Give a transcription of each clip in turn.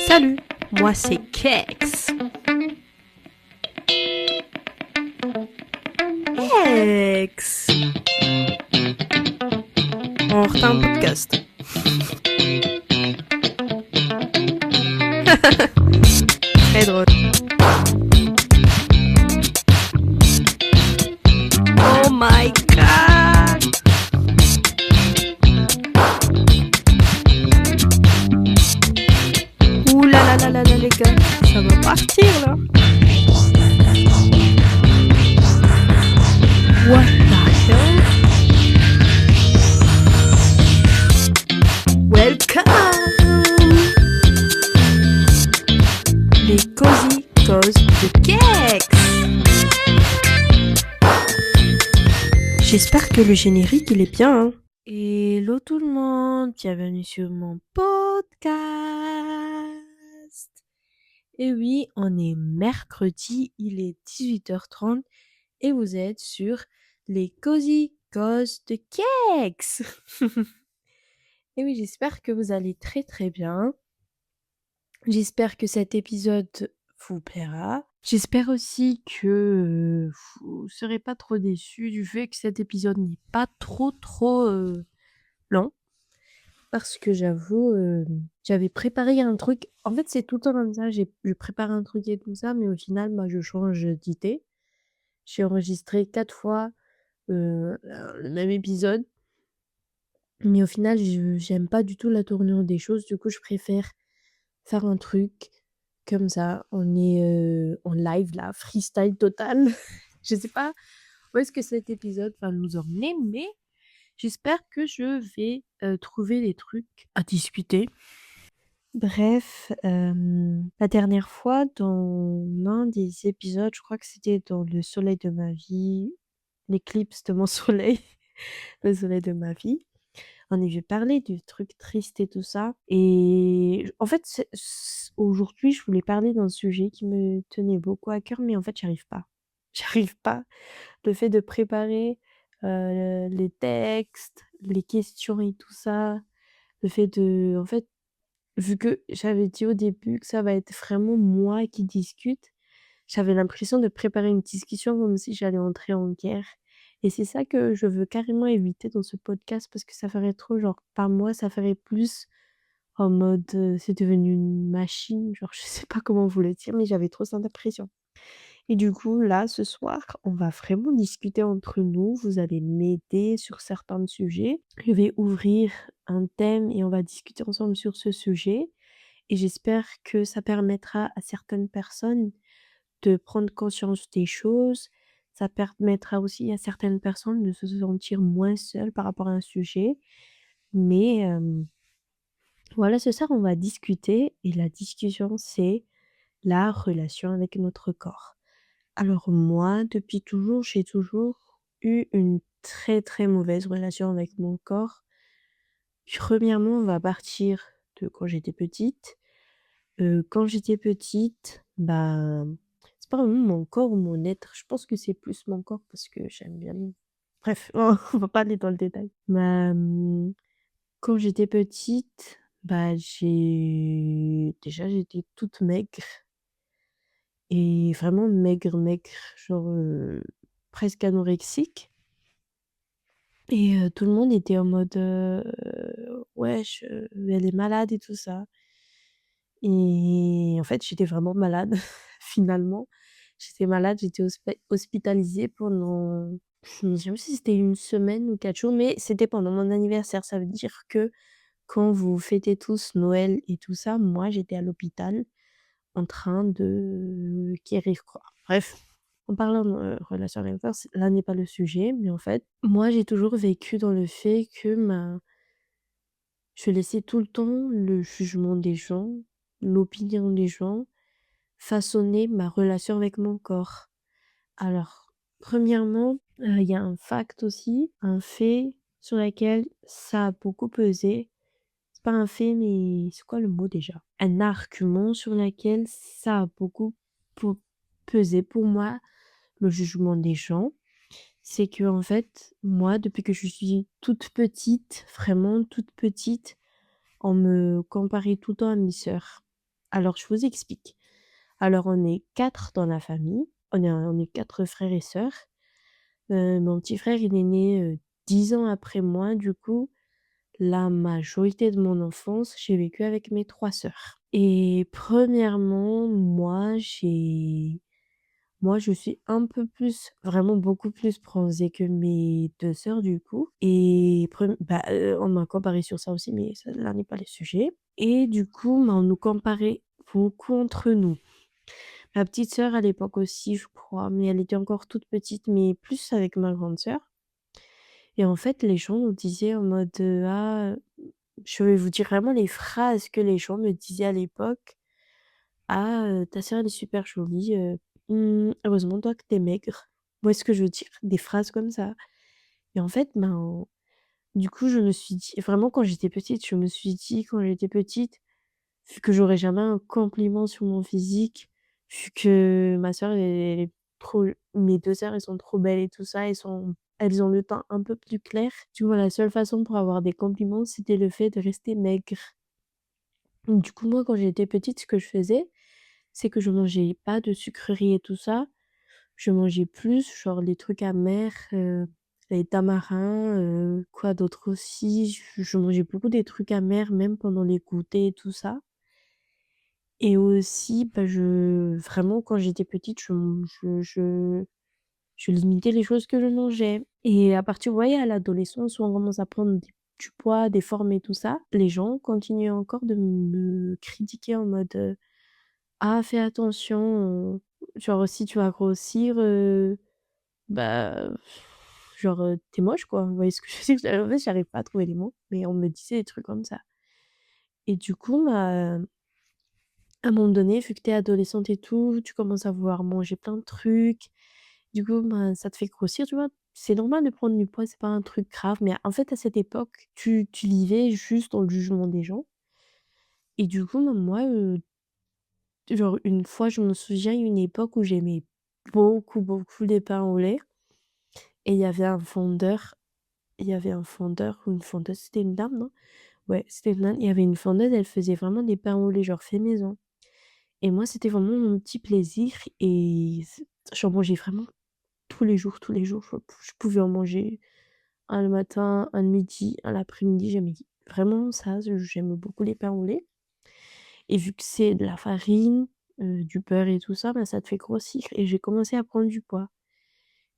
Salut, moi c'est Kex. Kex. On refait un podcast. Très drôle. Oh my god. Ouh là là là là là les gars, ça va partir là. What the hell? Welcome. Les Cozy Causes de Kex. J'espère que le générique il est bien. Hein. Hello tout le monde, bienvenue sur mon podcast. Et oui, on est mercredi, il est 18h30 et vous êtes sur les Cozy Causes de Kex. Et oui, j'espère que vous allez très très bien. J'espère que cet épisode vous plaira. J'espère aussi que vous ne serez pas trop déçus du fait que cet épisode n'est pas trop long. Parce que j'avoue, j'avais préparé un truc. En fait, c'est tout le temps comme ça. Je prépare un truc et tout ça, mais au final, je change d'idée. J'ai enregistré 4 fois le même épisode. Mais au final, j'aime pas du tout la tournure des choses. Du coup, je préfère faire un truc comme ça. On est en live là, freestyle total. Je sais pas où est-ce que cet épisode va nous emmener, mais j'espère que je vais trouver des trucs à discuter. Bref, la dernière fois dans l'un des épisodes, je crois que c'était dans Le soleil de ma vie, l'éclipse de mon soleil, le soleil de ma vie, on avait parlé du truc triste et tout ça. Et en fait, aujourd'hui, je voulais parler d'un sujet qui me tenait beaucoup à cœur, mais en fait, j'arrive pas. J'arrive pas. Le fait de préparer les textes, les questions et tout ça, le fait de, en fait, vu que j'avais dit au début que ça va être vraiment moi qui discute, j'avais l'impression de préparer une discussion comme si j'allais entrer en guerre. Et c'est ça que je veux carrément éviter dans ce podcast parce que ça ferait trop genre pas moi, ça ferait plus en mode c'est devenu une machine, genre je sais pas comment vous le dire, mais j'avais trop cette impression. Et du coup, là, ce soir, on va vraiment discuter entre nous. Vous allez m'aider sur certains sujets. Je vais ouvrir un thème et on va discuter ensemble sur ce sujet. Et j'espère que ça permettra à certaines personnes de prendre conscience des choses. Ça permettra aussi à certaines personnes de se sentir moins seules par rapport à un sujet. Mais voilà, ce soir, on va discuter et la discussion, c'est la relation avec notre corps. Alors moi, depuis toujours, j'ai toujours eu une très, très mauvaise relation avec mon corps. Premièrement, on va partir de quand j'étais petite. Quand j'étais petite, c'est pas vraiment mon corps ou mon être. Je pense que c'est plus mon corps parce que j'aime bien bref, on va pas aller dans le détail. Quand j'étais petite, j'étais toute maigre et vraiment maigre, maigre, genre, presque anorexique et tout le monde était en mode, «Wesh, elle est malade» et tout ça. Et en fait, j'étais vraiment malade finalement. J'étais malade, j'étais hospitalisée pendant je me souviens plus si c'était 1 semaine ou 4 jours, mais c'était pendant mon anniversaire. Ça veut dire que quand vous fêtez tous Noël et tout ça, moi j'étais à l'hôpital en train de guérir quoi. Bref, en parlant de relation avec le corps, là n'est pas le sujet, mais en fait, moi j'ai toujours vécu dans le fait que je laissais tout le temps le jugement des gens, l'opinion des gens, façonner ma relation avec mon corps. Alors, premièrement, il y a un fact aussi, un fait sur lequel ça a beaucoup pesé. C'est pas un fait, mais c'est quoi le mot déjà? Un argument sur lequel ça a beaucoup pesé pour moi, le jugement des gens. C'est que en fait, moi, depuis que je suis toute petite, vraiment toute petite, on me comparait tout le temps à mes sœurs. Alors je vous explique. Alors on est 4 dans la famille, on est 4 frères et sœurs. Mon petit frère, il est né, 10 ans après moi, du coup, la majorité de mon enfance, j'ai vécu avec mes 3 sœurs. Et premièrement, moi, je suis un peu plus, vraiment beaucoup plus bronzée que mes 2 sœurs, du coup. Et on m'a comparé sur ça aussi, mais ça là n'est pas le sujet. Et du coup, on nous comparait beaucoup entre nous. Ma petite sœur à l'époque aussi, je crois, mais elle était encore toute petite, mais plus avec ma grande sœur. Et en fait, les gens nous disaient en mode, «Ah», je vais vous dire vraiment les phrases que les gens me disaient à l'époque: «Ah, ta sœur elle est super jolie, heureusement toi que tu es maigre». Vous voyez ce que je veux dire? Des phrases comme ça. Et en fait, ben, du coup, je me suis dit vraiment quand j'étais petite, je me suis dit quand j'étais petite, vu que j'aurais jamais un compliment sur mon physique, vu que ma sœur elle est trop mes 2 sœurs, elles sont trop belles et tout ça, elles ont le teint un peu plus clair. Tu vois, la seule façon pour avoir des compliments, c'était le fait de rester maigre. Du coup, moi, quand j'étais petite, ce que je faisais, c'est que je mangeais pas de sucreries et tout ça. Je mangeais plus, genre, les trucs amers, les tamarins, quoi d'autre aussi? Je mangeais beaucoup des trucs amers, même pendant les goûters et tout ça. Et aussi, bah, je vraiment quand j'étais petite, je limitais les choses que je mangeais. Et à partir, vous voyez, à l'adolescence où on commence à prendre du poids, des formes et tout ça, les gens continuaient encore de me critiquer en mode, «Ah fais attention, genre si tu vas grossir, bah, genre, tu moche quoi». Vous voyez ce que je veux dire? En fait, j'arrive pas à trouver les mots, mais on me disait des trucs comme ça. Et du coup, bah, à un moment donné, vu que tu es adolescente et tout, tu commences à vouloir manger plein de trucs. Du coup, ben, ça te fait grossir, tu vois? C'est normal de prendre du poids, c'est pas un truc grave, mais en fait, à cette époque, tu vivais juste dans le jugement des gens. Et du coup, ben, moi, genre une fois, je me souviens, une époque où j'aimais beaucoup, beaucoup les pains au lait et il y avait un fondeur ou une fondeuse, c'était une dame, non? Ouais, c'était une dame, il y avait une fondeuse, elle faisait vraiment des pains au lait, genre fait maison. Et moi, c'était vraiment mon petit plaisir et j'en mangeais vraiment tous les jours, tous les jours. Je pouvais en manger un le matin, un le midi, un l'après-midi. J'aimais vraiment ça, j'aime beaucoup les pains au lait. Et vu que c'est de la farine, du beurre et tout ça, bah, ça te fait grossir et j'ai commencé à prendre du poids.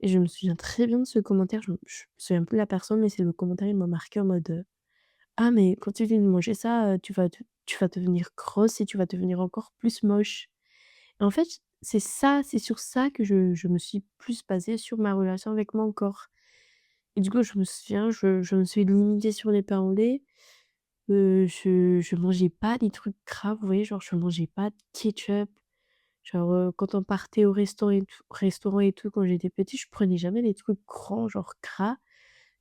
Et je me souviens très bien de ce commentaire, je me souviens plus de la personne, mais c'est le commentaire, il m'a marqué en mode, «Ah mais continue de manger ça, tu vas devenir grosse et tu vas devenir encore plus moche». Et en fait, c'est sur ça que je me suis plus basée sur ma relation avec mon corps. Et du coup, je me souviens, je me suis limitée sur les pains au lait, je mangeais pas des trucs gras, vous voyez? Genre, je mangeais pas de ketchup. Genre, quand on partait au restaurant et tout, quand j'étais petite, je prenais jamais des trucs grands, genre gras.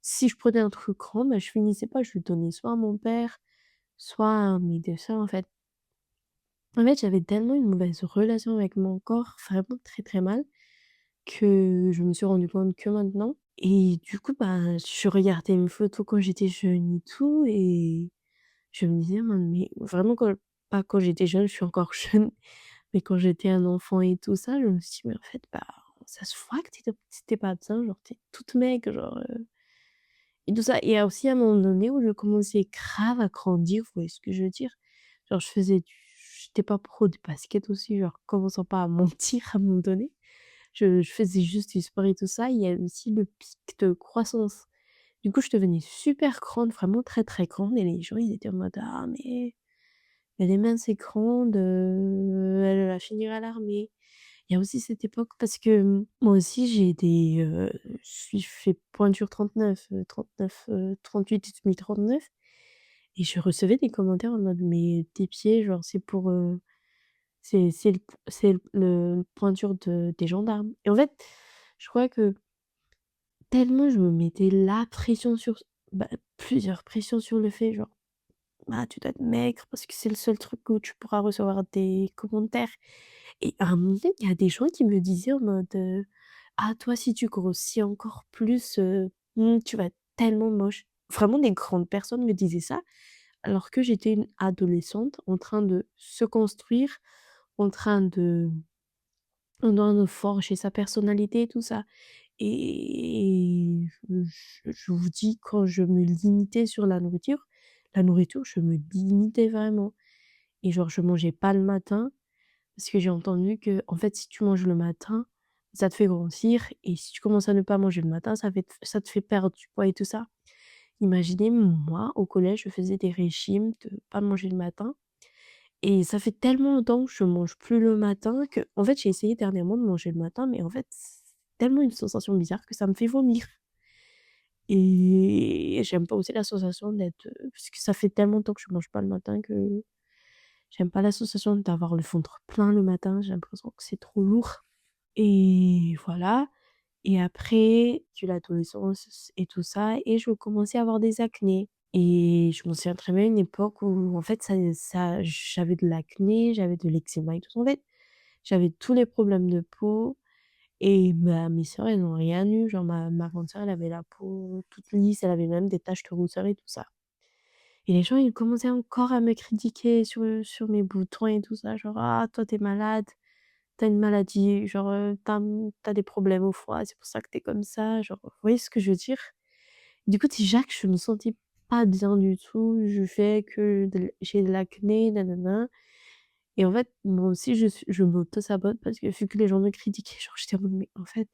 Si je prenais un truc grand, bah, je finissais pas, je le donnais soit à mon père, soit à mes 2 sœurs, en fait. En fait, j'avais tellement une mauvaise relation avec mon corps, vraiment très, très mal, que je me suis rendu compte que maintenant. Et du coup, bah, je regardais mes photos quand j'étais jeune et tout et je me disais: «Mais vraiment pas quand j'étais jeune, je suis encore jeune, mais quand j'étais un enfant et tout ça», je me suis dit: «Mais en fait, bah, ça se voit que tu pas bien, genre tu toute maigre, genre, et tout ça». Et il y a aussi un moment donné où je commençais grave à grandir, vous voyez ce que je veux dire? Genre j'étais pas pro de basket aussi, genre commençons pas à mentir à un moment donné. Je faisais juste du sport et tout ça. Il y a aussi le pic de croissance. Du coup, je devenais super grande, vraiment très, très grande et les gens, ils étaient en mode: «Ah mais elle est mince et grande, elle va finir à l'armée». Il y a aussi cette époque parce que, moi aussi je suis fait pointure 39, 39, 38 et demi, 39 et je recevais des commentaires en mode: «Mais tes pieds, genre c'est pour, c'est le pointure des gendarmes». Et en fait, je crois que tellement je me mettais la pression sur bah, plusieurs pressions sur le fait, genre: «Bah, tu dois être maigre parce que c'est le seul truc où tu pourras recevoir des commentaires». Et à un moment donné, il y a des gens qui me disaient en mode, «Ah toi si tu grossis encore plus, tu vas être tellement moche». Vraiment des grandes personnes me disaient ça, alors que j'étais une adolescente en train de se construire, en train de forger sa personnalité et tout ça. Et je vous dis, quand je me limitais sur la nourriture, je me limitais vraiment. Et genre, je mangeais pas le matin parce que j'ai entendu que en fait, si tu manges le matin, ça te fait grossir et si tu commences à ne pas manger le matin, ça te fait perdre du poids et tout ça. Imaginez, moi, au collège, je faisais des régimes de pas manger le matin et ça fait tellement longtemps que je mange plus le matin que en fait, j'ai essayé dernièrement de manger le matin, mais en fait, c'est tellement une sensation bizarre que ça me fait vomir et j'aime pas aussi la sensation d'être, parce que ça fait tellement longtemps que je mange pas le matin que j'aime pas la sensation d'avoir le ventre plein le matin, j'ai l'impression que c'est trop lourd et voilà. Et après, j'ai eu l'adolescence et tout ça et je commençais à avoir des acnés et je me souviens très bien une époque où en fait ça j'avais de l'acné, j'avais de l'eczéma et tout ça. En fait, j'avais tous les problèmes de peau et mes sœurs, elles n'ont rien eu. Genre ma grande sœur, elle avait la peau toute lisse, elle avait même des taches de rousseur et tout ça. Et les gens, ils commençaient encore à me critiquer sur mes boutons et tout ça, genre: «Ah toi tu es malade, tu as une maladie, genre, tu as des problèmes au foie, c'est pour ça que tu es comme ça», genre, vous voyez ce que je veux dire? Du coup, déjà que je me sentais pas bien du tout, je fais que j'ai de l'acné, nanana et en fait, moi aussi je m'auto-sabote parce que vu que les gens me critiquaient, genre j'étais en mode: «Mais en fait,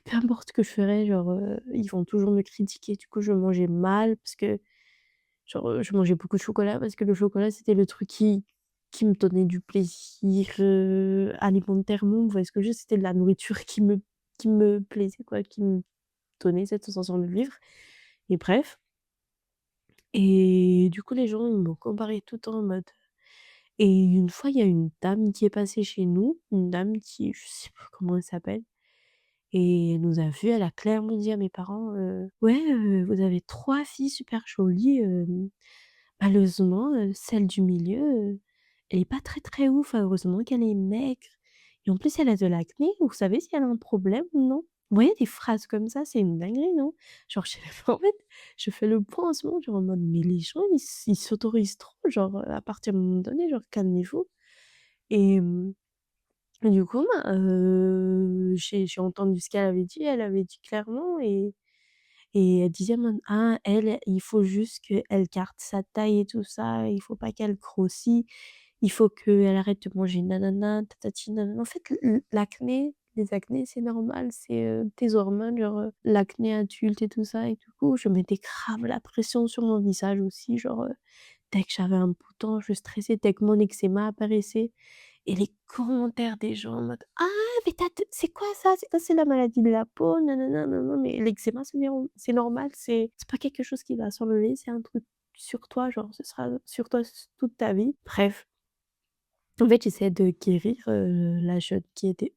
peu importe ce que je ferais, genre, ils vont toujours me critiquer». Du coup, je mangeais mal parce que genre, je mangeais beaucoup de chocolat parce que le chocolat, c'était le truc qui me donnait du plaisir, alimentairement. Vous voyez ce que je veux dire? C'était de la nourriture qui me plaisait quoi, qui me donnait cette sensation de vivre et bref et du coup, les gens, ils m'ont comparé tout le temps en mode et une fois, il y a une dame qui est passée chez nous, une dame qui je sais pas comment elle s'appelle et elle nous a vus, elle a clairement dit à mes parents, «Ouais, vous avez 3 filles super jolies, malheureusement, celle du milieu, elle est pas très, très ouf, heureusement qu'elle est maigre et en plus elle a de l'acné, vous savez si elle a un problème ou non?» Vous voyez des phrases comme ça, c'est une dinguerie, non? Genre je en fait, je fais le point en ce moment, genre en mode: «Mais les gens ils s'autorisent trop, genre, à partir d'un moment donné, genre calmez-vous» et et du coup, j'ai entendu ce qu'elle avait dit, elle avait dit clairement et elle disait même: «Ah elle, il faut juste qu'elle garde sa taille et tout ça, il faut pas qu'elle grossit, il faut qu'elle arrête de manger nanana, tatati nanana». En fait, l'acné, les acnés, c'est normal, c'est, tes hormones, genre, l'acné adulte et tout ça et du coup, je mettais grave la pression sur mon visage aussi, genre, dès que j'avais un bouton, je stressais, dès que mon eczéma apparaissait et les commentaires des gens en mode: «Ah mais tu c'est quoi ça? C'est la maladie de la peau, nanana, nanana, mais l'eczéma c'est normal, c'est pas quelque chose qui va s'enlever, c'est un truc sur toi, genre ce sera sur toi toute ta vie». Bref, en fait, j'essayais de guérir, la jeune qui était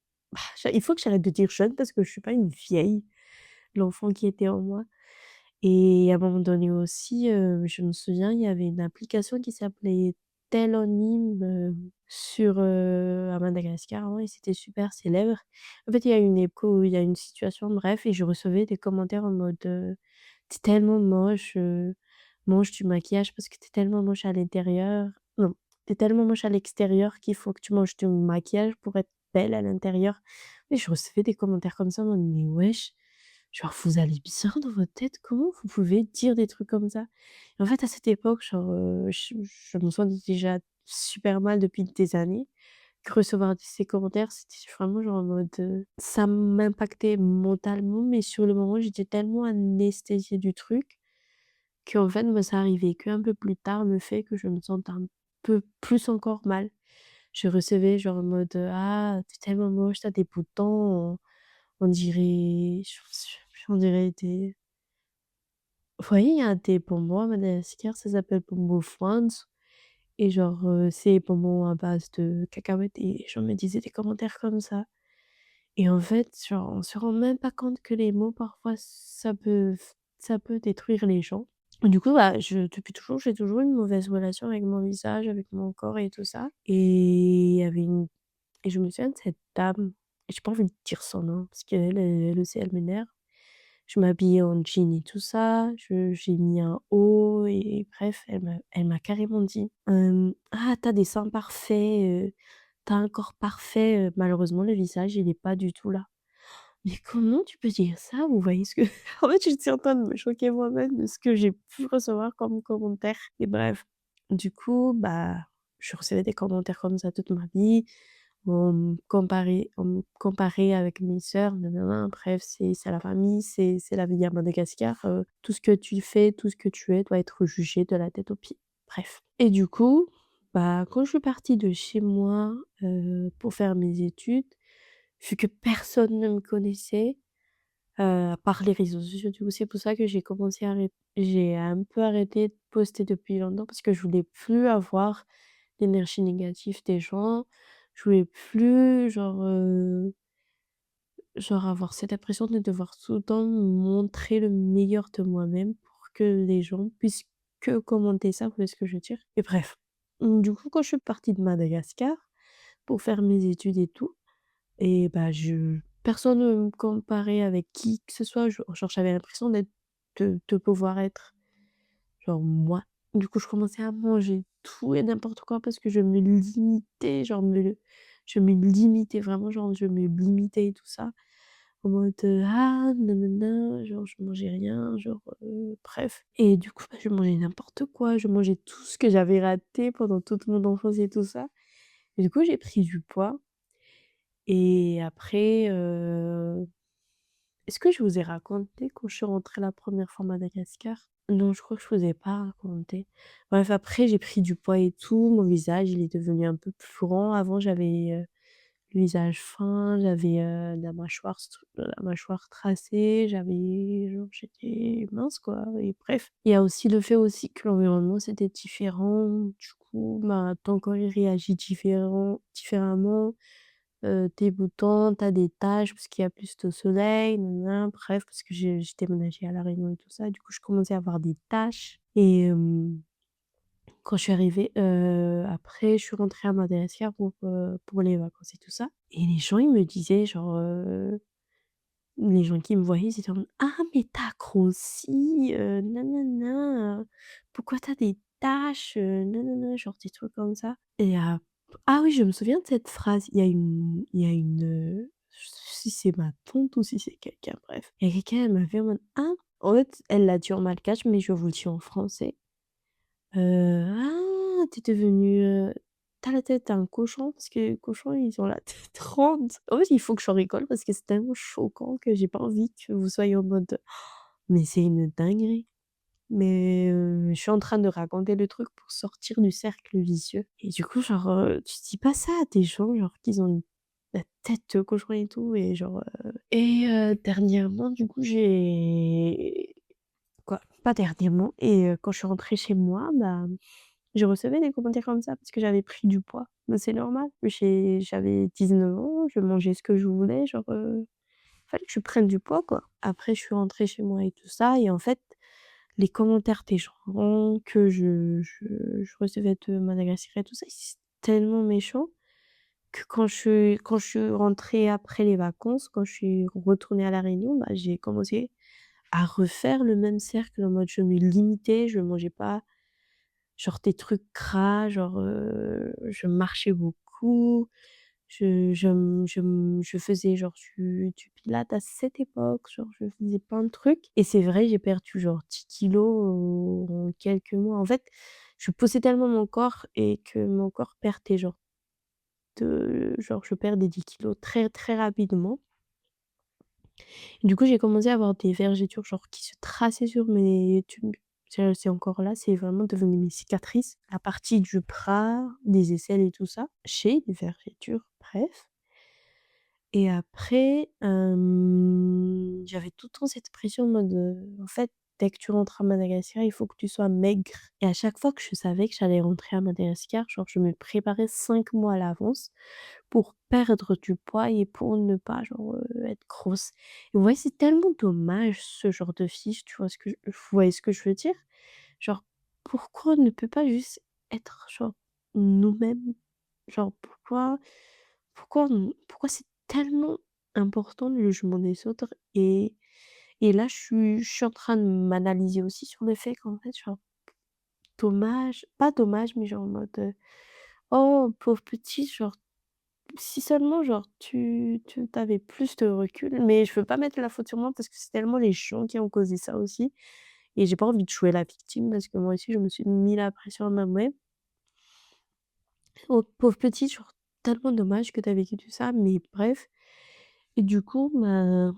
il faut que j'arrête de dire jeune parce que je suis pas une vieille, l'enfant qui était en moi. Et à un moment donné aussi, je me souviens, il y avait une application qui s'appelait Telonym, à Madagascar, hein, et c'était super célèbre. En fait, il y a une écho il y a une situation, bref, et je recevais des commentaires en mode, «Tu es tellement moche, mange du maquillage parce que tu es tellement moche à l'intérieur. Non, tu es tellement moche à l'extérieur qu'il faut que tu manges du maquillage pour être belle à l'intérieur». Et je recevais des commentaires comme ça en mode: «Mais wesh, genre vous allez bien dans votre tête? Comment vous pouvez dire des trucs comme ça?» En fait, à cette époque, genre, je me sentais déjà super mal depuis des années, que recevoir ces commentaires, c'était vraiment genre en mode, ça m'impactait mentalement, mais sur le moment, j'étais tellement anesthésiée du truc qu'en fait, moi, ça arrivait qu'un peu plus tard, le fait que je me sente un peu plus encore mal. Je recevais genre en mode, «Ah, tu tellement moche, t'as des boutons, on dirait on dirait des». Vous voyez, il y a des bonbons à Madagascar, ça s'appelle Bonbon Friends et genre, c'est des bonbons à base de cacahuètes et les gens me disaient des commentaires comme ça et en fait, genre, on se rend même pas compte que les mots parfois ça peut détruire les gens. Du coup, bah, depuis toujours, j'ai toujours une mauvaise relation avec mon visage, avec mon corps et tout ça et il y avait une et je me souviens de cette dame et j'ai pas envie de dire son nom parce qu'elle aussi, elle m'énerve. Je m'habillais en jean et tout ça, je j'ai mis un haut et bref, elle m'a carrément dit, «Ah, t'as des seins parfaits, tu un corps parfait, malheureusement le visage il est pas du tout là». Mais comment tu peux dire ça? Vous voyez ce que en fait, j'étais en train de me choquer moi-même de ce que j'ai pu recevoir comme commentaire et bref. Du coup, bah, je recevais des commentaires comme ça toute ma vie. On me comparait avec mes sœurs, nin bref, c'est la famille, c'est la vie à Madagascar, tout ce que tu fais, tout ce que tu es doit être jugé de la tête aux pieds. Bref et du coup, bah, quand je suis partie de chez moi, pour faire mes études, vu que personne ne me connaissait, à part les réseaux sociaux, du coup, c'est pour ça que j'ai un peu arrêté de poster depuis longtemps parce que je voulais plus avoir l'énergie négative des gens. Je voulais plus genre avoir cette impression de devoir tout le temps montrer le meilleur de moi-même pour que les gens puissent que commenter ça, vous voyez ce que je veux dire? Et bref, du coup, quand je suis partie de Madagascar pour faire mes études et tout et bah, je personne ne me comparait avec qui que ce soit, genre j'avais l'impression de pouvoir être genre moi. Du coup, je commençais à manger tout et n'importe quoi parce que je me limitais, je me limitais vraiment, genre je me limitais et tout ça. En mode, «Ah nin genre je mangeais rien, bref et du coup, bah, je mangeais n'importe quoi, je mangeais tout ce que j'avais raté pendant toute mon enfance et tout ça et du coup, j'ai pris du poids et après, est-ce que je vous ai raconté quand je suis rentrée la première fois à Madagascar? Non, je crois que je vous ai pas raconté. Bref, après j'ai pris du poids et tout, mon visage il est devenu un peu plus grand. Avant j'avais, le visage fin, j'avais, la mâchoire tracée, j'étais mince quoi et bref. Il y a aussi le fait aussi que l'environnement c'était différent, du coup, bah, ton corps il réagit différemment. Tu bouton, tu des taches parce qu'il y a plus de soleil, nin bref, parce que j'ai déménagé à La Réunion et tout ça, du coup, je commençais à avoir des taches et quand je suis arrivée, après je suis rentrée à Madagascar pour les vacances et tout ça et les gens, ils me disaient les gens qui me voyaient, ils étaient en mode: «Ah mais tu as grossi, nin pourquoi tu as des taches, nin genre des trucs comme ça et ah oui, je me souviens de cette phrase. Je sais plus si c'est ma tante ou si c'est quelqu'un, bref. Il y a quelqu'un, elle m'a fait en mode: «Ah» en fait, elle l'a dit en malgache, mais je vous le dis en français. «Ah, tu es devenu, tu la tête d'un cochon» parce que les cochons, ils ont la tête ronde. En fait, il faut que j'en rigole parce que c'est tellement choquant que j'ai pas envie que vous soyez en mode: «Mais c'est une dinguerie». Mais, je suis en train de raconter le truc pour sortir du cercle vicieux et du coup, tu dis pas ça à des gens, genre, qu'ils ont la tête de cochon et tout et dernièrement, du coup, j'ai quoi? Pas dernièrement et quand je suis rentrée chez moi, bah, je recevais des commentaires comme ça parce que j'avais pris du poids. Mais c'est normal, j'avais 19 ans, je mangeais ce que je voulais, fallait que je prenne du poids, quoi. Après, je suis rentrée chez moi et tout ça et en fait, les commentaires des gens que je recevais de Madagascar et tout ça, c'est tellement méchant que quand je suis rentrée après les vacances, quand je suis retournée à La Réunion, bah, j'ai commencé à refaire le même cercle en mode je me limitais, je mangeais pas genre des trucs gras, je marchais beaucoup, je faisais genre du pilates à cette époque, genre je faisais plein de trucs et c'est vrai, j'ai perdu genre 10 kilogrammes en quelques mois. En fait, je poussais tellement mon corps et que mon corps perdait je perdais 10 kilogrammes très, très rapidement. Du coup, j'ai commencé à avoir des vergetures genre qui se traçaient sur mes tubes. C'est encore là, c'est vraiment devenu mes cicatrices. La partie du bras, des aisselles et tout ça, j'ai des vergetures, bref. Et après, j'avais tout le temps cette pression en mode, en fait, dès que tu rentres à Madagascar, il faut que tu sois maigre. Et à chaque fois que je savais que j'allais rentrer à Madagascar, genre je me préparais 5 mois à l'avance pour perdre du poids et pour ne pas être grosse. Et ouais, c'est tellement dommage ce genre de fiche, tu vois vous voyez ce que je veux dire? Genre, pourquoi on ne peut pas juste être genre nous-mêmes? Genre pourquoi c'est tellement important le jugement des autres et Et là, je suis en train de m'analyser aussi sur le fait qu'en fait, genre, dommage pas dommage, mais genre en mode, «Oh pauvre petit, genre, si seulement genre tu avais plus de recul». Mais je veux pas mettre la faute sur moi parce que c'est tellement les gens qui ont causé ça aussi et j'ai pas envie de jouer la victime parce que moi aussi je me suis mis la pression à moi-même. «Oh pauvre petit, genre, tellement dommage que tu as vécu tout ça», mais bref. Et du coup, bah,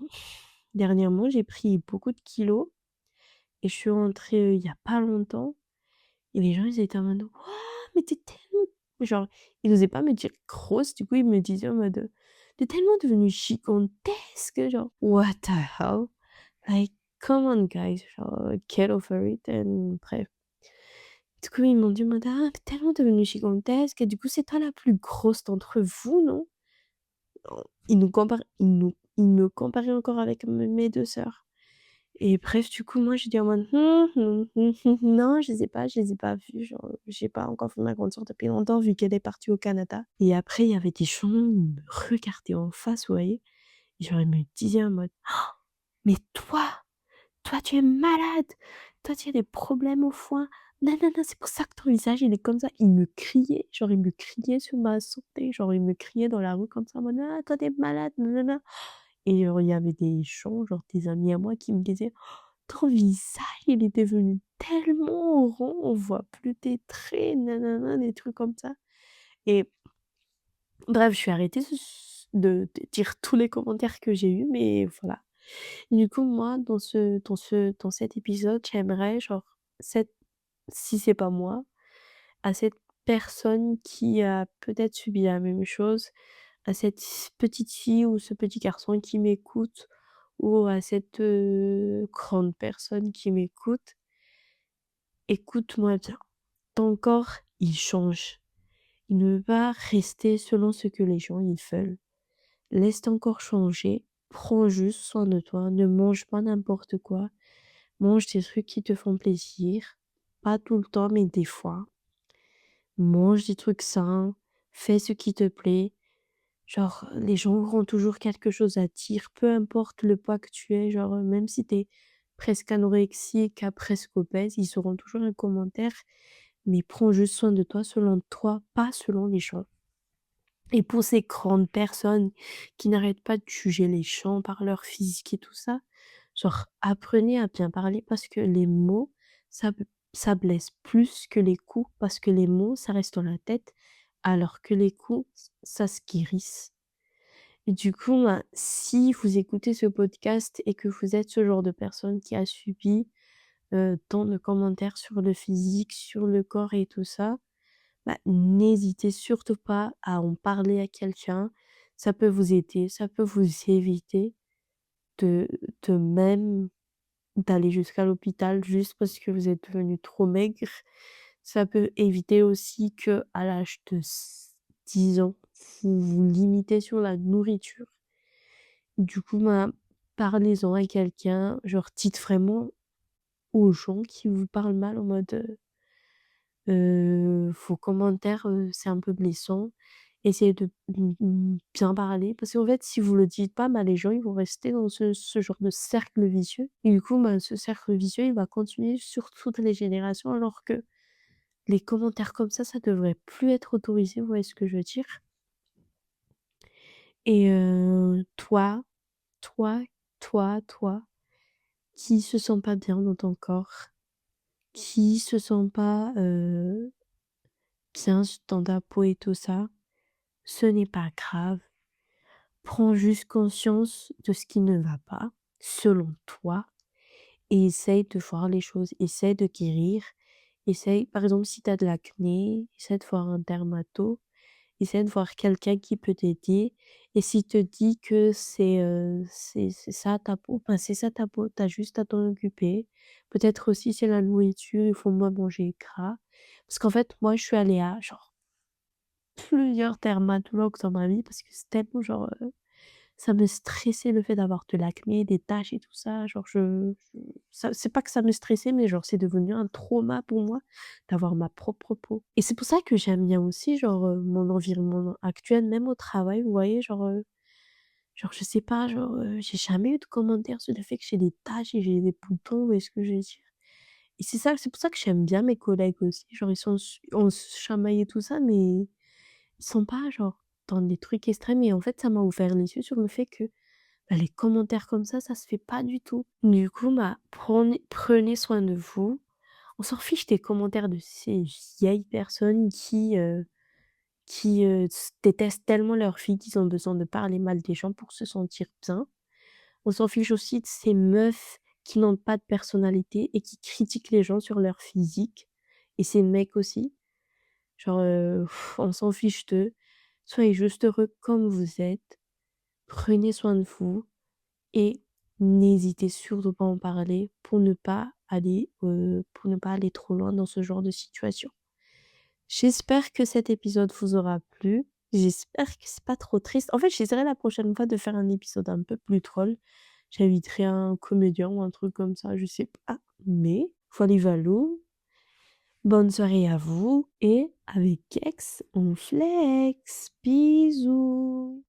dernièrement, j'ai pris beaucoup de kilos et je suis rentrée, il y a pas longtemps et les gens ils étaient en mode: «Waouh, mais tu es tellement», genre, ils osaient pas me dire grosse, du coup, ils me disaient en mode, «Tu es tellement devenue gigantesque», genre, what the hell? Like, come on guys, genre, get over it and bref. Du coup, ils m'ont dit en mode: «Ah, tu es tellement devenue gigantesque et du coup, c'est toi la plus grosse d'entre vous, non?» Ils me comparaient encore avec mes 2 sœurs. Et bref, du coup, moi, j'étais en mode: non, je les ai pas vues, genre, j'ai pas encore fait ma grande sœur depuis longtemps vu qu'elle est partie au Canada». Et après, il y avait des gens, ils me regardaient en face, vous voyez? Et genre, ils me disaient en mode: «Mais toi, tu es malade! Toi, tu as des problèmes au foie. Non, non, non, c'est pour ça que ton visage, il est comme ça». Ils me criaient, genre, ils me criaient sur ma santé, genre, ils me criaient dans la rue comme ça en mode: «Ah, toi, tu es malade, nanana». Et genre, il y avait des gens, genre des amis à moi qui me disaient: «Ton visage, il est devenu tellement rond, on voit plus tes traits, nanana», des trucs comme ça. Et bref, je suis arrêtée de dire tous les commentaires que j'ai eus, mais voilà. Du coup, moi, dans cet épisode, j'aimerais genre cette si c'est pas moi, à cette personne qui a peut-être subi la même chose, à cette petite fille ou ce petit garçon qui m'écoute ou à cette, grande personne qui m'écoute: «Écoute-moi bien, ton corps, il change. Il ne va pas rester selon ce que les gens, ils veulent. Laisse ton corps changer, prends juste soin de toi, ne mange pas n'importe quoi, mange des trucs qui te font plaisir, pas tout le temps, mais des fois. Mange des trucs sains, fais ce qui te plaît». Genre, les gens auront toujours quelque chose à dire, peu importe le poids que tu es, genre, même si tu es presque anorexique à presque obèse, ils auront toujours un commentaire, mais prends juste soin de toi selon toi, pas selon les gens. Et pour ces grandes personnes qui n'arrêtent pas de juger les gens par leur physique et tout ça, genre, apprenez à bien parler parce que les mots, ça blesse plus que les coups, parce que les mots, ça reste dans la tête, alors que les coups, ça se guérisse. Et du coup, ben, si vous écoutez ce podcast et que vous êtes ce genre de personne qui a subi, tant de commentaires sur le physique, sur le corps et tout ça, bah, n'hésitez surtout pas à en parler à quelqu'un. Ça peut vous aider, ça peut vous éviter de même d'aller jusqu'à l'hôpital juste parce que vous êtes devenu trop maigre. Ça peut éviter aussi que à l'âge de 10 ans, vous vous limitez sur la nourriture. Du coup, ben, parlez-en à quelqu'un, genre dites vraiment aux gens qui vous parlent mal en mode, «Vos commentaires, c'est un peu blessant». Essayez de bien parler parce qu'en fait, si vous le dites pas, bah, les gens, ils vont rester dans ce genre de cercle vicieux et du coup, bah, ce cercle vicieux, il va continuer sur toutes les générations alors que les commentaires comme ça devrait plus être autorisé, vous voyez ce que je veux dire? Et toi, toi, toi qui se sent pas bien dans ton corps, qui se sent pas, bien dans ta peau et tout ça, ce n'est pas grave. Prends juste conscience de ce qui ne va pas, selon toi, et essaye de voir les choses, essaye de guérir. Essaye, par exemple, si tu as de l'acné, essaie de voir un dermato, essaie de voir quelqu'un qui peut t'aider. Et s'il te dit que c'est ça ta peau, ben c'est ça ta peau, tu as juste à t'en occuper. Peut-être aussi c'est la nourriture, il faut moins manger gras. Parce qu'en fait, moi, je suis allée à genre plusieurs dermatologues dans ma vie parce que c'est tellement genre, ça me stressait le fait d'avoir de l'acné, des taches et tout ça, genre je ça c'est pas que ça me stressait, mais genre c'est devenu un trauma pour moi d'avoir ma propre peau. Et c'est pour ça que j'aime bien aussi genre, mon environnement actuel, même au travail, vous voyez? Genre, Genre, je sais pas, genre, j'ai jamais eu de commentaires sur le fait que j'ai des taches et j'ai des boutons, vous voyez ce que je veux dire? Et c'est pour ça que j'aime bien mes collègues aussi, genre ils sont su on se chamaille et tout ça, mais ils sont pas genre dans des trucs extrêmes et en fait, ça m'a ouvert les yeux sur le fait que, bah, les commentaires comme ça se fait pas du tout. Du coup, bah, prenez soin de vous. On s'en fiche des commentaires de ces vieilles personnes qui détestent tellement leur fille qu'ils ont besoin de parler mal des gens pour se sentir bien. On s'en fiche aussi de ces meufs qui n'ont pas de personnalité et qui critiquent les gens sur leur physique et ces mecs aussi. Genre, on s'en fiche d'eux. Soyez juste heureux comme vous êtes. Prenez soin de vous et n'hésitez surtout pas à en parler pour ne pas aller trop loin dans ce genre de situation. J'espère que cet épisode vous aura plu. J'espère que c'est pas trop triste. En fait, j'essaierai la prochaine fois de faire un épisode un peu plus troll. J'inviterai un comédien ou un truc comme ça, je sais pas. Mais voilà voilà. Bonne soirée à vous et avec Gex, on flex. Bisous.